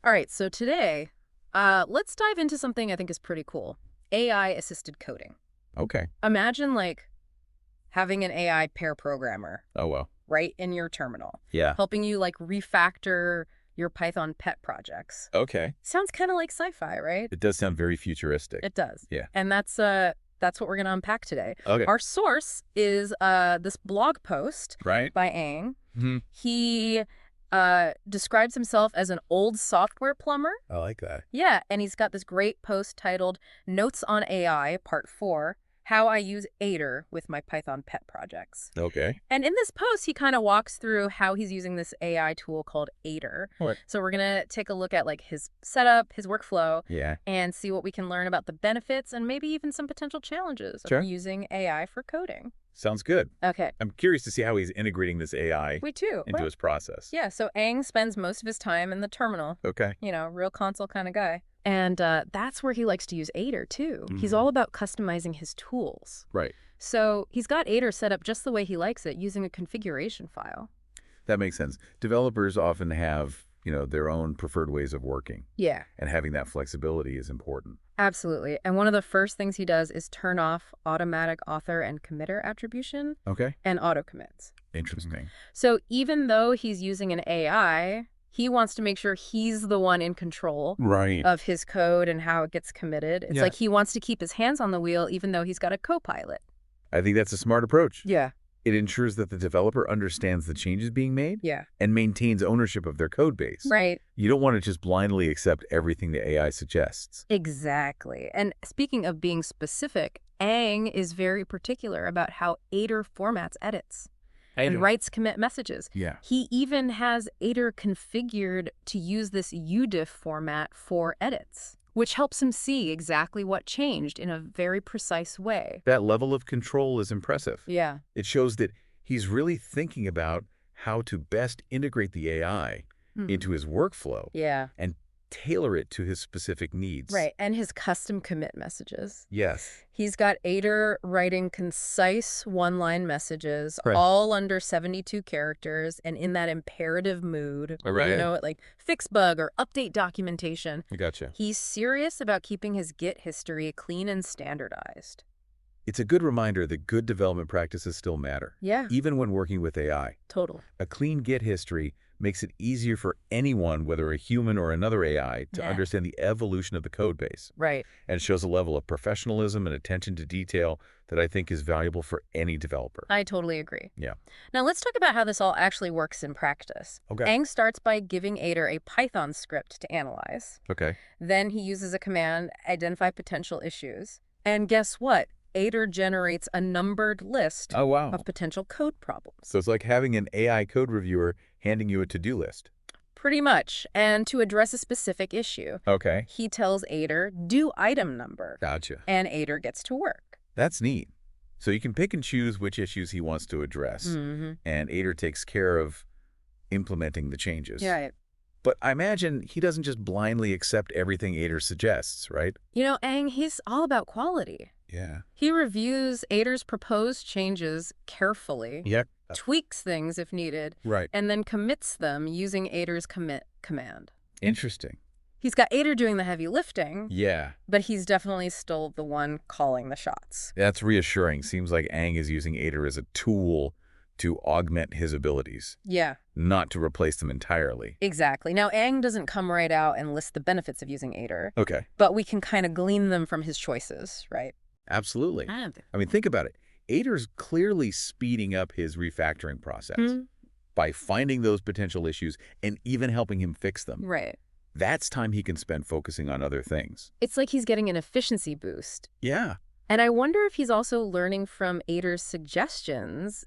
All right, so today, let's dive into something I think is pretty cool. AI-assisted coding. Okay. Imagine, like, having an AI pair programmer Oh, well. right in your terminal, Yeah. helping you, like, refactor your Python pet projects. Okay. Sounds kind of like sci-fi, right? It does sound very futuristic. It does. Yeah. And that's what we're going to unpack today. Okay. Our source is this blog post Right? by Aang. Hmm. He describes himself as an old software plumber. I like that. Yeah, and he's got this great post titled Notes on AI, Part 4, How I Use Aider with My Python Pet Projects. Okay. And in this post, he kind of walks through how he's using this AI tool called Aider. What? So we're going to take a look at like his setup, his workflow, Yeah. and see what we can learn about the benefits and maybe even some potential challenges Sure. of using AI for coding. Sounds good. Okay, I'm curious to see how he's integrating this AI we too. into his process. Yeah, so Aang spends most of his time in the terminal. Okay. Real console kind of guy. And that's where he likes to use Aider, too. He's Mhm. all about customizing his tools. Right. So he's got Aider set up just the way he likes it, using a configuration file. That makes sense. Developers often have, their own preferred ways of working, Yeah, and having that flexibility is important. absolutely. And one of the first things he does is turn off automatic author and committer attribution Okay. and auto commits. Interesting. So even though he's using an AI, he wants to make sure he's the one in control Right. of his code and how it gets committed. It's Yeah. like he wants to keep his hands on the wheel even though he's got a co-pilot. I think that's a smart approach. Yeah. It ensures that the developer understands the changes being made Yeah. and maintains ownership of their code base. Right. You don't want to just blindly accept everything the AI suggests. Exactly. And speaking of being specific, Aang is very particular about how Aider formats edits and writes commit messages. Yeah. He even has Aider configured to use this UDIF format for edits, which helps him see exactly what changed in a very precise way. That level of control is impressive. Yeah. It shows that he's really thinking about how to best integrate the AI into his workflow Yeah. and tailor it to his specific needs. Right. And his custom commit messages. Yes. He's got Aider writing concise one-line messages, Right. all under 72 characters, and in that imperative mood. Right. Like fix bug or update documentation. I gotcha. He's serious about keeping his Git history clean and standardized. It's a good reminder that good development practices still matter, Yeah, even when working with AI. total. A clean Git history makes it easier for anyone, whether a human or another AI, to Yeah. understand the evolution of the code base. Right. And it shows a level of professionalism and attention to detail that I think is valuable for any developer. I totally agree. Yeah. Now let's talk about how this all actually works in practice. Okay. Aang starts by giving Aider a Python script to analyze. Okay. Then he uses a command, identify potential issues. And guess what? Aider generates a numbered list Oh, wow. of potential code problems. So it's like having an AI code reviewer handing you a to-do list. Pretty much. And to address a specific issue, Okay. he tells Aider, do item number. Gotcha. And Aider gets to work. That's neat. So you can pick and choose which issues he wants to address, Mm-hmm. and Aider takes care of implementing the changes. Yeah. But I imagine he doesn't just blindly accept everything Aider suggests, right? Aang, he's all about quality. Yeah. He reviews Aider's proposed changes carefully, Yep. tweaks things if needed, Right. and then commits them using Aider's commit command. Interesting. He's got Aider doing the heavy lifting, Yeah. but he's definitely still the one calling the shots. That's reassuring. Seems like Aang is using Aider as a tool to augment his abilities, Yeah, not to replace them entirely. exactly. Now, Aang doesn't come right out and list the benefits of using Aider, Okay. but we can kind of glean them from his choices, right? Absolutely. I mean, think about it. Aider's clearly speeding up his refactoring process by finding those potential issues and even helping him fix them. Right. That's time he can spend focusing on other things. It's like he's getting an efficiency boost. Yeah. And I wonder if he's also learning from Aider's suggestions,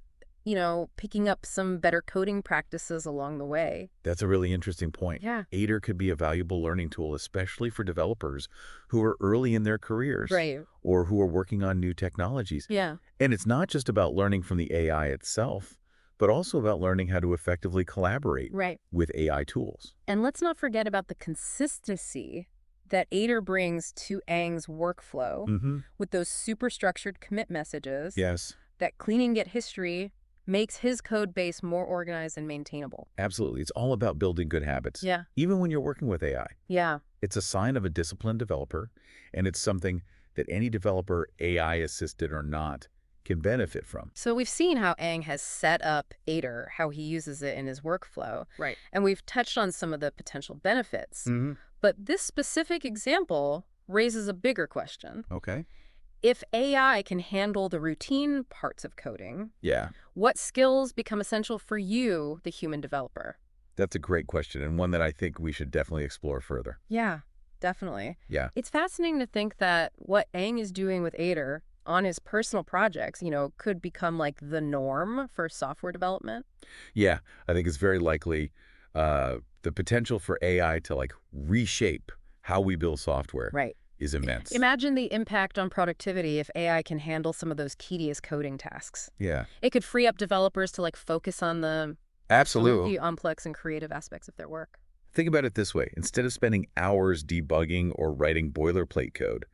picking up some better coding practices along the way. That's a really interesting point. Yeah. Aider could be a valuable learning tool, especially for developers who are early in their careers Right. or who are working on new technologies. Yeah. And it's not just about learning from the AI itself, but also about learning how to effectively collaborate Right. with AI tools. And let's not forget about the consistency that Aider brings to Aang's workflow Mm-hmm. with those super structured commit messages, Yes. that clean and get history, makes his code base more organized and maintainable. Absolutely. It's all about building good habits. Yeah. Even when you're working with AI. Yeah. It's a sign of a disciplined developer, and it's something that any developer, AI-assisted or not, can benefit from. So we've seen how Aang has set up Aider, how he uses it in his workflow. Right. And we've touched on some of the potential benefits. Mm-hmm. But this specific example raises a bigger question. Okay. If AI can handle the routine parts of coding, Yeah. what skills become essential for you, the human developer? That's a great question, and one that I think we should definitely explore further. Yeah, definitely. Yeah. It's fascinating to think that what Aang is doing with Aider on his personal projects, could become like the norm for software development. Yeah, I think it's very likely the potential for AI to like reshape how we build software Right. is immense. Imagine the impact on productivity if AI can handle some of those tedious coding tasks. Yeah. It could free up developers to like focus on the Absolutely. complex and creative aspects of their work. Think about it this way. Instead of spending hours debugging or writing boilerplate code,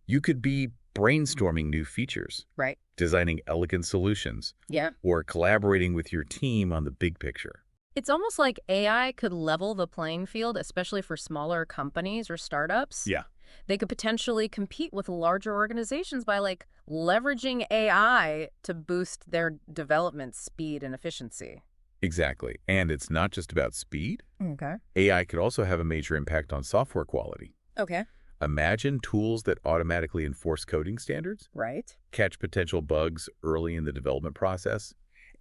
you could be brainstorming new features, Right. designing elegant solutions, Yeah. or collaborating with your team on the big picture. It's almost like AI could level the playing field, especially for smaller companies or startups. Yeah. They could potentially compete with larger organizations by like leveraging AI to boost their development speed and efficiency. Exactly. And it's not just about speed. Okay. AI could also have a major impact on software quality. Okay. Imagine tools that automatically enforce coding standards, Right. catch potential bugs early in the development process,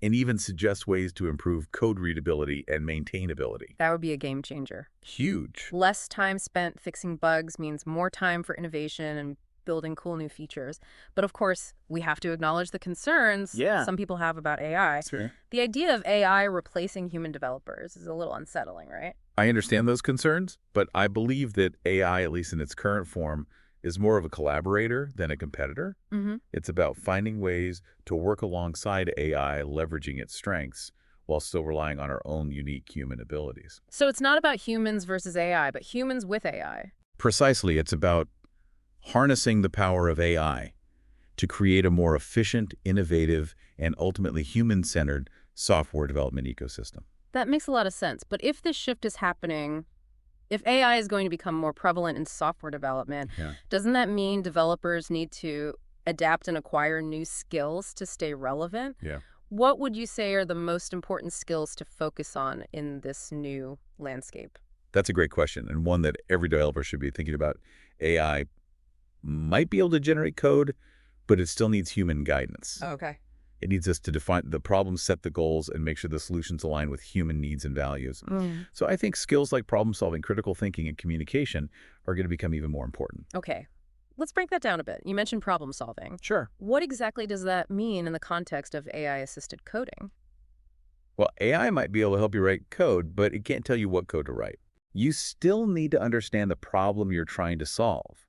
and even suggest ways to improve code readability and maintainability. That would be a game changer. Huge. Less time spent fixing bugs means more time for innovation and building cool new features. But of course, we have to acknowledge the concerns some people have about AI. Sure. The idea of AI replacing human developers is a little unsettling, right? I understand those concerns, but I believe that AI, at least in its current form, is more of a collaborator than a competitor. Mm-hmm. It's about finding ways to work alongside AI, leveraging its strengths, while still relying on our own unique human abilities. So it's not about humans versus AI, but humans with AI. Precisely, it's about harnessing the power of AI to create a more efficient, innovative, and ultimately human-centered software development ecosystem. That makes a lot of sense. But if this shift is happening, if AI is going to become more prevalent in software development, Yeah. doesn't that mean developers need to adapt and acquire new skills to stay relevant? Yeah. What would you say are the most important skills to focus on in this new landscape? That's a great question, and one that every developer should be thinking about. AI might be able to generate code, but it still needs human guidance. Okay. It needs us to define the problems, set the goals, and make sure the solutions align with human needs and values. So I think skills like problem solving, critical thinking, and communication are going to become even more important. Okay. Let's break that down a bit. You mentioned problem solving. Sure. What exactly does that mean in the context of AI-assisted coding? Well, AI might be able to help you write code, but it can't tell you what code to write. You still need to understand the problem you're trying to solve.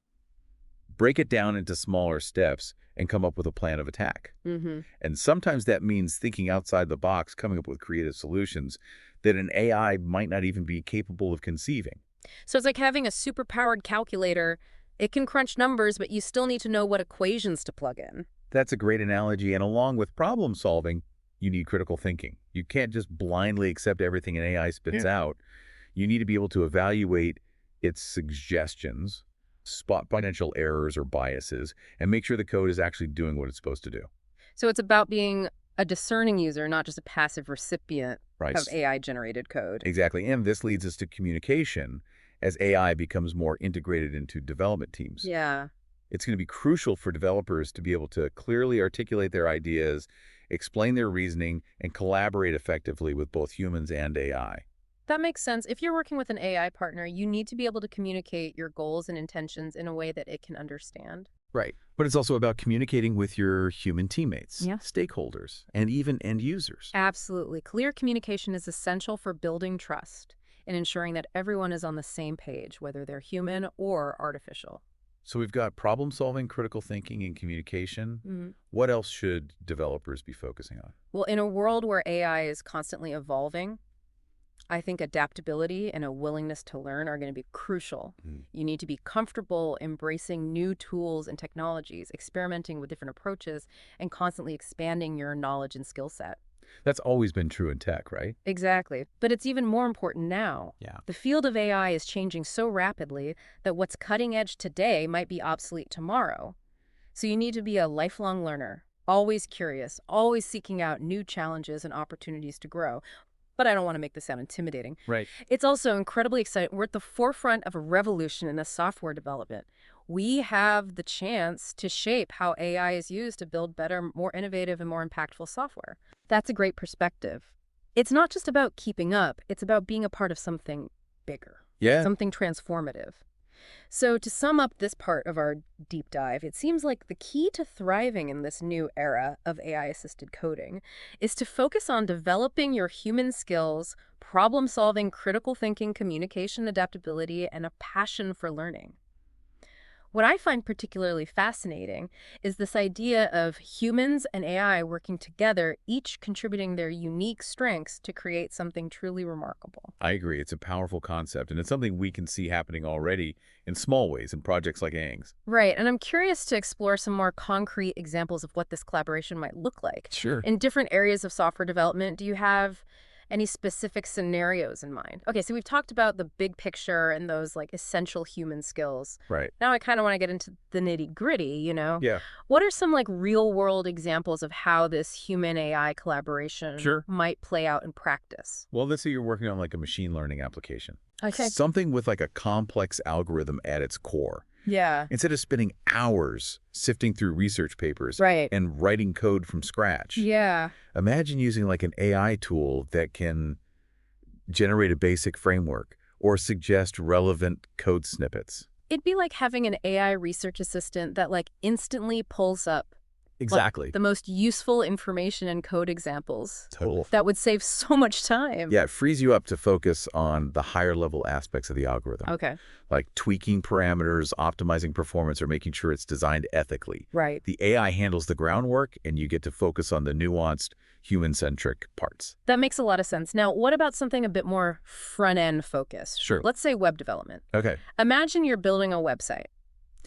Break it down into smaller steps and come up with a plan of attack. Mm-hmm. And sometimes that means thinking outside the box, coming up with creative solutions that an AI might not even be capable of conceiving. So it's like having a super-powered calculator. It can crunch numbers, but you still need to know what equations to plug in. That's a great analogy. And along with problem solving, you need critical thinking. You can't just blindly accept everything an AI spits out. You need to be able to evaluate its suggestions, spot potential errors or biases, and make sure the code is actually doing what it's supposed to do. So it's about being a discerning user, not just a passive recipient Right. of AI-generated code. Exactly. And this leads us to communication as AI becomes more integrated into development teams. Yeah. It's going to be crucial for developers to be able to clearly articulate their ideas, explain their reasoning, and collaborate effectively with both humans and AI. That makes sense. If you're working with an AI partner, you need to be able to communicate your goals and intentions in a way that it can understand. Right. But it's also about communicating with your human teammates, Yeah. stakeholders, and even end users. Absolutely. Clear communication is essential for building trust and ensuring that everyone is on the same page, whether they're human or artificial. So we've got problem solving, critical thinking, and communication. Mm-hmm. What else should developers be focusing on? Well, in a world where AI is constantly evolving, I think adaptability and a willingness to learn are going to be crucial. Mm. You need to be comfortable embracing new tools and technologies, experimenting with different approaches, and constantly expanding your knowledge and skill set. That's always been true in tech, right? Exactly. But it's even more important now. Yeah. The field of AI is changing so rapidly that what's cutting edge today might be obsolete tomorrow. So you need to be a lifelong learner, always curious, always seeking out new challenges and opportunities to grow. But I don't want to make this sound intimidating. Right. It's also incredibly exciting. We're at the forefront of a revolution in the software development. We have the chance to shape how AI is used to build better, more innovative, and more impactful software. That's a great perspective. It's not just about keeping up. It's about being a part of something bigger, Yeah. something transformative. So to sum up this part of our deep dive, it seems like the key to thriving in this new era of AI-assisted coding is to focus on developing your human skills, problem-solving, critical thinking, communication, adaptability, and a passion for learning. What I find particularly fascinating is this idea of humans and AI working together, each contributing their unique strengths to create something truly remarkable. I agree. It's a powerful concept, and it's something we can see happening already in small ways in projects like ANGS. Right, and I'm curious to explore some more concrete examples of what this collaboration might look like. Sure. In different areas of software development, do you have any specific scenarios in mind? Okay, so we've talked about the big picture and those like essential human skills. Right. Now I kind of want to get into the nitty-gritty, Yeah. What are some like real-world examples of how this human-AI collaboration Sure. might play out in practice? Well, let's say you're working on like a machine learning application. Okay. Something with like a complex algorithm at its core. Yeah. Instead of spending hours sifting through research papers Right. and writing code from scratch, Yeah. imagine using like an AI tool that can generate a basic framework or suggest relevant code snippets. It'd be like having an AI research assistant that like instantly pulls up Exactly. the most useful information and code examples. Total. That would save so much time. Yeah, it frees you up to focus on the higher level aspects of the algorithm, Okay. like tweaking parameters, optimizing performance, or making sure it's designed ethically. Right. The AI handles the groundwork, and you get to focus on the nuanced, human-centric parts. That makes a lot of sense. Now, what about something a bit more front-end focused? Sure. Let's say web development. Okay. Imagine you're building a website.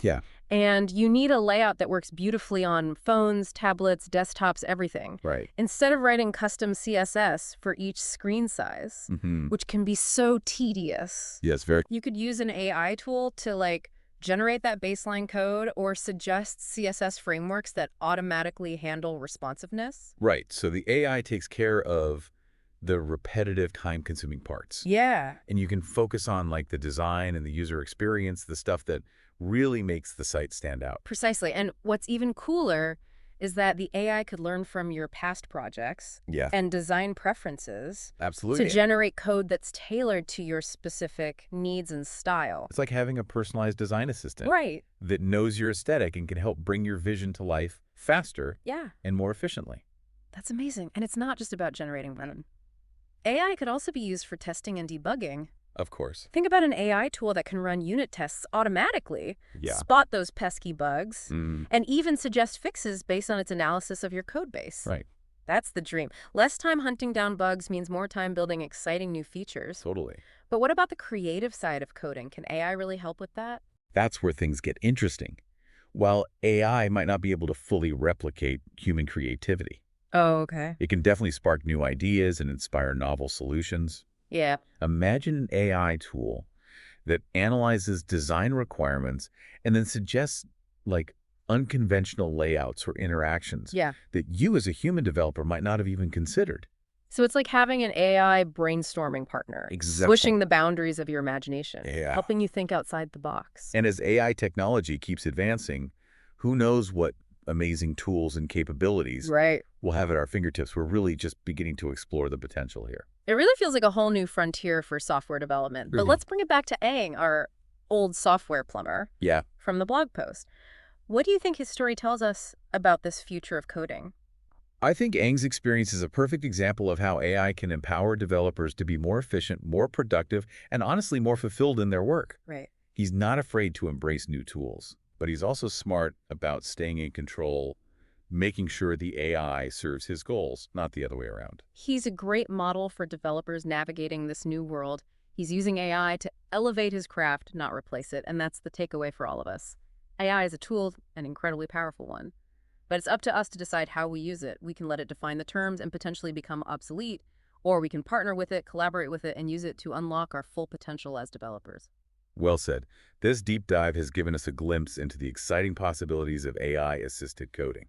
Yeah. And you need a layout that works beautifully on phones, tablets, desktops, everything. Right. Instead of writing custom CSS for each screen size, Mm-hmm. which can be so tedious, Yes, very. you could use an AI tool to like generate that baseline code or suggest CSS frameworks that automatically handle responsiveness. Right. So the AI takes care of the repetitive, time-consuming parts. Yeah. And you can focus on like the design and the user experience, the stuff that really makes the site stand out. Precisely. And what's even cooler is that the AI could learn from your past projects Yeah, and design preferences absolutely. to generate code that's tailored to your specific needs and style. It's like having a personalized design assistant Right. that knows your aesthetic and can help bring your vision to life faster Yeah. and more efficiently. That's amazing. And it's not just about generating venom. AI could also be used for testing and debugging. Of course. Think about an AI tool that can run unit tests automatically, Yeah. spot those pesky bugs, Mm, and even suggest fixes based on its analysis of your code base. right. That's the dream. Less time hunting down bugs means more time building exciting new features. Totally. But what about the creative side of coding? Can AI really help with that? That's where things get interesting. While AI might not be able to fully replicate human creativity, Oh, okay. it can definitely spark new ideas and inspire novel solutions. Yeah. Imagine an AI tool that analyzes design requirements and then suggests like unconventional layouts or interactions Yeah. that you as a human developer might not have even considered. So it's like having an AI brainstorming partner. Exactly. Pushing the boundaries of your imagination. Yeah. Helping you think outside the box. And as AI technology keeps advancing, who knows what amazing tools and capabilities Right. we'll have at our fingertips. We're really just beginning to explore the potential here. It really feels like a whole new frontier for software development. But Mhm. let's bring it back to Aang, our old software plumber Yeah. from the blog post. What do you think his story tells us about this future of coding? I think Aang's experience is a perfect example of how AI can empower developers to be more efficient, more productive, and honestly more fulfilled in their work. Right. He's not afraid to embrace new tools, but he's also smart about staying in control making sure the AI serves his goals, not the other way around. He's a great model for developers navigating this new world. He's using AI to elevate his craft, not replace it, and that's the takeaway for all of us. AI is a tool, an incredibly powerful one. But it's up to us to decide how we use it. We can let it define the terms and potentially become obsolete, or we can partner with it, collaborate with it, and use it to unlock our full potential as developers. Well said. This deep dive has given us a glimpse into the exciting possibilities of AI-assisted coding.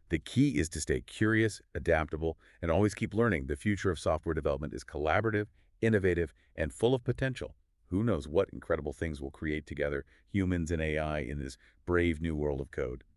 The key is to stay curious, adaptable, and always keep learning. The future of software development is collaborative, innovative, and full of potential. Who knows what incredible things we'll create together, humans and AI, in this brave new world of code.